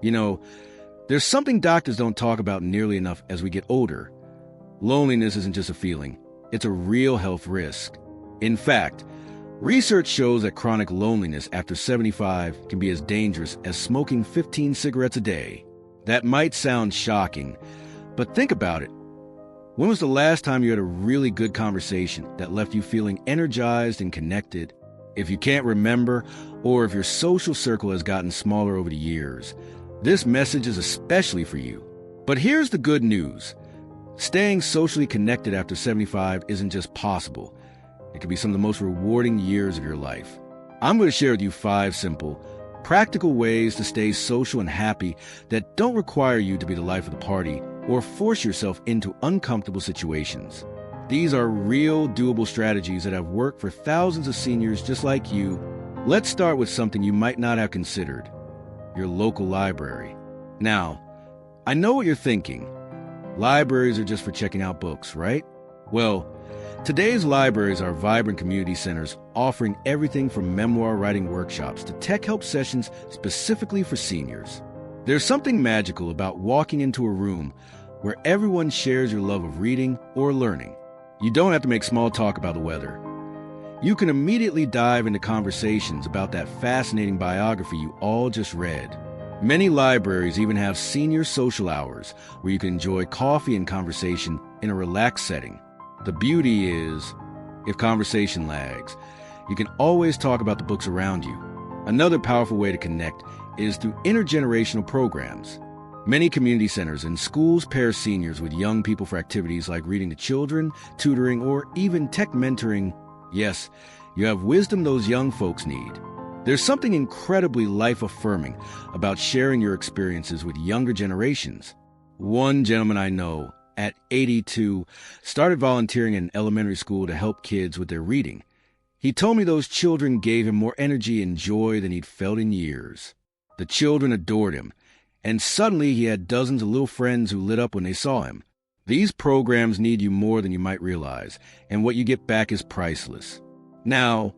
You know, there's something doctors don't talk about nearly enough as we get older. Loneliness isn't just a feeling, it's a real health risk. In fact, research shows that chronic loneliness after 75 can be as dangerous as smoking 15 cigarettes a day. That might sound shocking, but think about it. When was the last time you had a really good conversation that left you feeling energized and connected? If you can't remember, or if your social circle has gotten smaller over the years, this message is especially for you. But here's the good news. Staying socially connected after 75 isn't just possible. It can be some of the most rewarding years of your life. I'm going to share with you 5 simple, practical ways to stay social and happy that don't require you to be the life of the party or force yourself into uncomfortable situations. These are real, doable strategies that have worked for thousands of seniors just like you. Let's start with something you might not have considered: your local library. Now, I know what you're thinking. Libraries are just for checking out books, right? Well, today's libraries are vibrant community centers offering everything from memoir writing workshops to tech help sessions specifically for seniors. There's something magical about walking into a room where everyone shares your love of reading or learning. You don't have to make small talk about the weather. You can immediately dive into conversations about that fascinating biography you all just read. Many libraries even have senior social hours where you can enjoy coffee and conversation in a relaxed setting. The beauty is, if conversation lags, you can always talk about the books around you. Another powerful way to connect is through intergenerational programs. Many community centers and schools pair seniors with young people for activities like reading to children, tutoring, or even tech mentoring. Yes, you have wisdom those young folks need. There's something incredibly life-affirming about sharing your experiences with younger generations. One gentleman I know, at 82, started volunteering in an elementary school to help kids with their reading. He told me those children gave him more energy and joy than he'd felt in years. The children adored him, and suddenly he had dozens of little friends who lit up when they saw him. These programs need you more than you might realize, and what you get back is priceless. Now,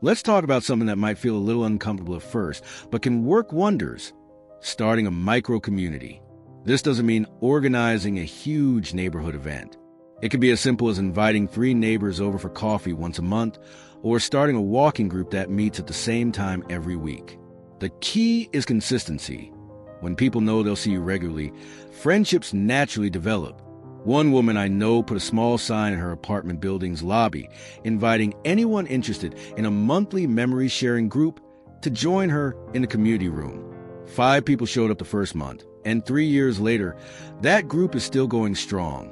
let's talk about something that might feel a little uncomfortable at first, but can work wonders: starting a micro-community. This doesn't mean organizing a huge neighborhood event. It can be as simple as inviting 3 neighbors over for coffee once a month, or starting a walking group that meets at the same time every week. The key is consistency. When people know they'll see you regularly, friendships naturally develop. One woman I know put a small sign in her apartment building's lobby, inviting anyone interested in a monthly memory-sharing group to join her in the community room. 5 people showed up the first month, and 3 years later, that group is still going strong.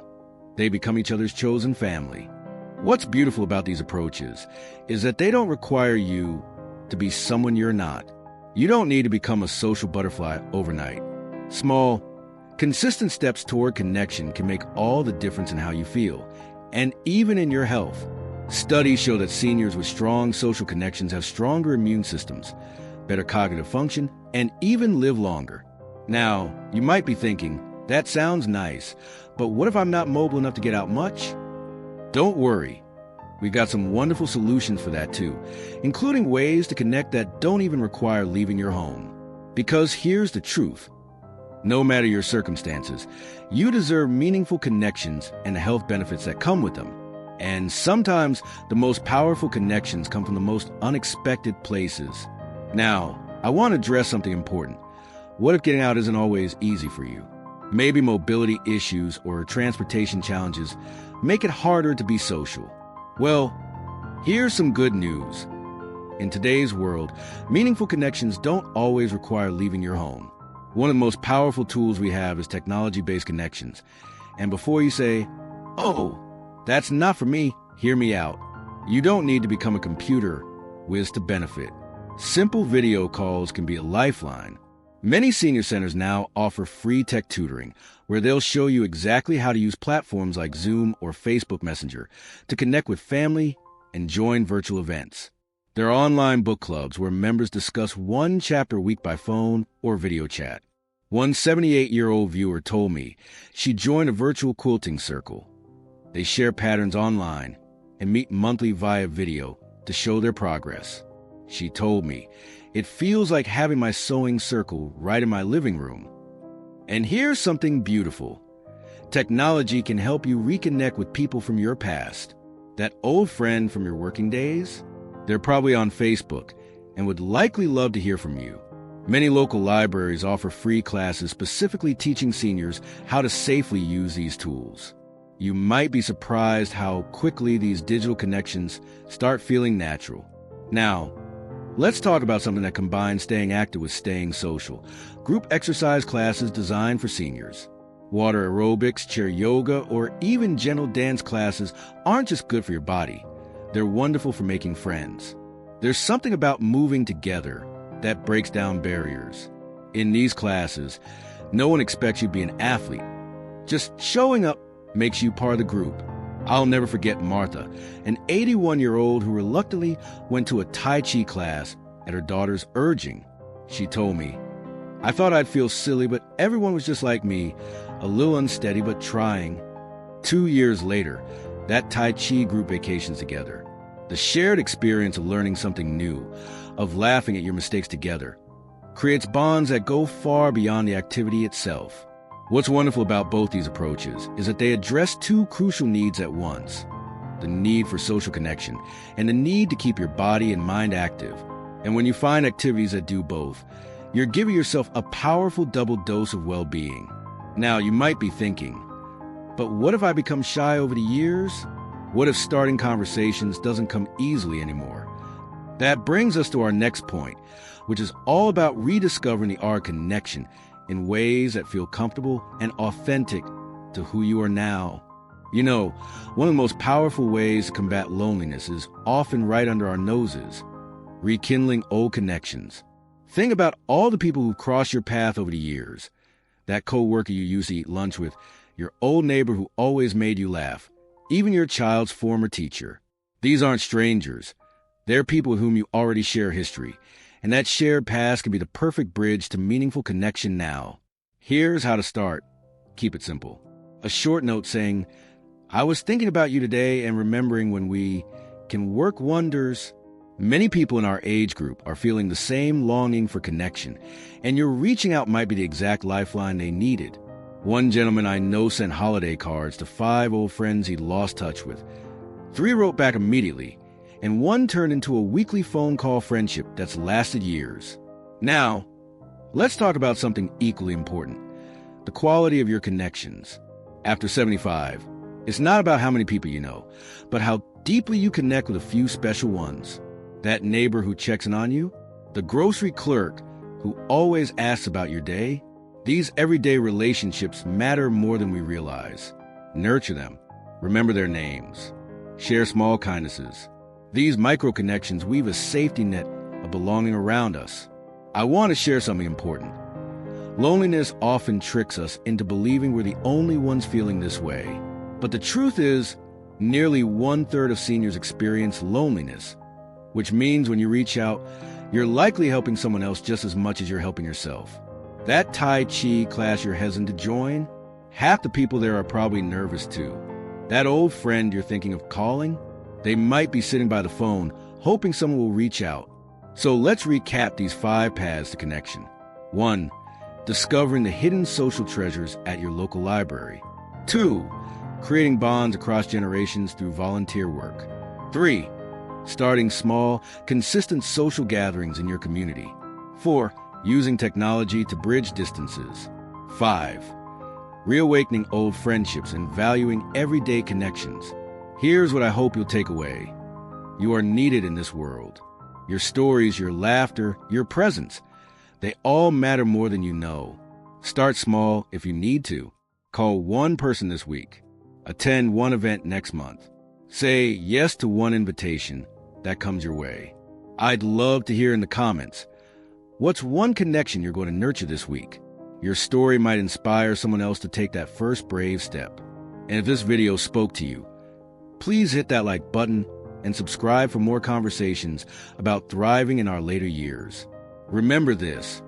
They become each other's chosen family. What's beautiful about these approaches is that they don't require you to be someone you're not. You don't need to become a social butterfly overnight. Small, consistent steps toward connection can make all the difference in how you feel, and even in your health. Studies show that seniors with strong social connections have stronger immune systems, better cognitive function, and even live longer. Now, you might be thinking, that sounds nice, but what if I'm not mobile enough to get out much? Don't worry. We've got some wonderful solutions for that too, including ways to connect that don't even require leaving your home. Because here's the truth. No matter your circumstances, you deserve meaningful connections and the health benefits that come with them. And sometimes the most powerful connections come from the most unexpected places. Now, I want to address something important. What if getting out isn't always easy for you? Maybe mobility issues or transportation challenges make it harder to be social. Well, here's some good news. In today's world, meaningful connections don't always require leaving your home. One of the most powerful tools we have is technology-based connections. And before you say, "Oh, that's not for me," hear me out. You don't need to become a computer whiz to benefit. Simple video calls can be a lifeline. Many senior centers now offer free tech tutoring, where they'll show you exactly how to use platforms like Zoom or Facebook Messenger to connect with family and join virtual events. There are online book clubs where members discuss one chapter a week by phone or video chat. One 78-year-old viewer told me she joined a virtual quilting circle. They share patterns online and meet monthly via video to show their progress. She told me, It feels like having my sewing circle right in my living room. And here's something beautiful. Technology can help you reconnect with people from your past. That old friend from your working days? They're probably on Facebook and would likely love to hear from you. Many local libraries offer free classes specifically teaching seniors how to safely use these tools. You might be surprised how quickly these digital connections start feeling natural. Now, let's talk about something that combines staying active with staying social. Group exercise classes designed for seniors. Water aerobics, chair yoga, or even gentle dance classes aren't just good for your body. They're wonderful for making friends. There's something about moving together that breaks down barriers. In these classes, no one expects you to be an athlete. Just showing up makes you part of the group. I'll never forget Martha, an 81-year-old who reluctantly went to a Tai Chi class at her daughter's urging. She told me, "I thought I'd feel silly, but everyone was just like me, a little unsteady but trying." 2 years later, that Tai Chi group vacations together. The shared experience of learning something new, of laughing at your mistakes together, creates bonds that go far beyond the activity itself. What's wonderful about both these approaches is that they address two crucial needs at once: the need for social connection and the need to keep your body and mind active. And when you find activities that do both, you're giving yourself a powerful double dose of well-being. Now, you might be thinking, but what if I become shy over the years? What if starting conversations doesn't come easily anymore? That brings us to our next point, which is all about rediscovering the art of connection in ways that feel comfortable and authentic to who you are now. You know, one of the most powerful ways to combat loneliness is often right under our noses: rekindling old connections. Think about all the people who crossed your path over the years. That coworker you used to eat lunch with, your old neighbor who always made you laugh, even your child's former teacher. These aren't strangers. They're people with whom you already share history, and that shared past can be the perfect bridge to meaningful connection now. Here's how to start. Keep it simple. A short note saying, "I was thinking about you today and remembering when we," can work wonders. Many people in our age group are feeling the same longing for connection, and your reaching out might be the exact lifeline they needed. One gentleman I know sent holiday cards to 5 old friends he'd lost touch with. 3 wrote back immediately, and 1 turned into a weekly phone call friendship that's lasted years. Now, let's talk about something equally important: the quality of your connections. After 75, it's not about how many people you know, but how deeply you connect with a few special ones. That neighbor who checks in on you, the grocery clerk who always asks about your day. These everyday relationships matter more than we realize. Nurture them. Remember their names. Share small kindnesses. These micro-connections weave a safety net of belonging around us. I want to share something important. Loneliness often tricks us into believing we're the only ones feeling this way. But the truth is, nearly 1/3 of seniors experience loneliness, which means when you reach out, you're likely helping someone else just as much as you're helping yourself. That Tai Chi class you're hesitant to join, half the people there are probably nervous too. That old friend you're thinking of calling, they might be sitting by the phone, hoping someone will reach out. So let's recap these 5 paths to connection. 1. Discovering the hidden social treasures at your local library. 2. Creating bonds across generations through volunteer work. 3. Starting small, consistent social gatherings in your community. 4. Using technology to bridge distances. 5. Reawakening old friendships and valuing everyday connections. Here's what I hope you'll take away. You are needed in this world. Your stories, your laughter, your presence, they all matter more than you know. Start small if you need to. Call 1 person this week. Attend 1 event next month. Say yes to 1 invitation that comes your way. I'd love to hear in the comments, what's 1 connection you're going to nurture this week? Your story might inspire someone else to take that first brave step. And if this video spoke to you, please hit that like button and subscribe for more conversations about thriving in our later years. Remember this,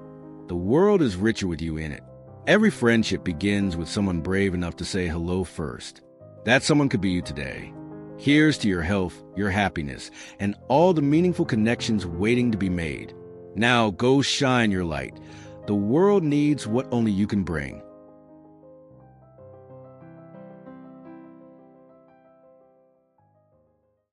the world is richer with you in it. Every friendship begins with someone brave enough to say hello first. That someone could be you today. Here's to your health, your happiness, and all the meaningful connections waiting to be made. Now go shine your light. The world needs what only you can bring.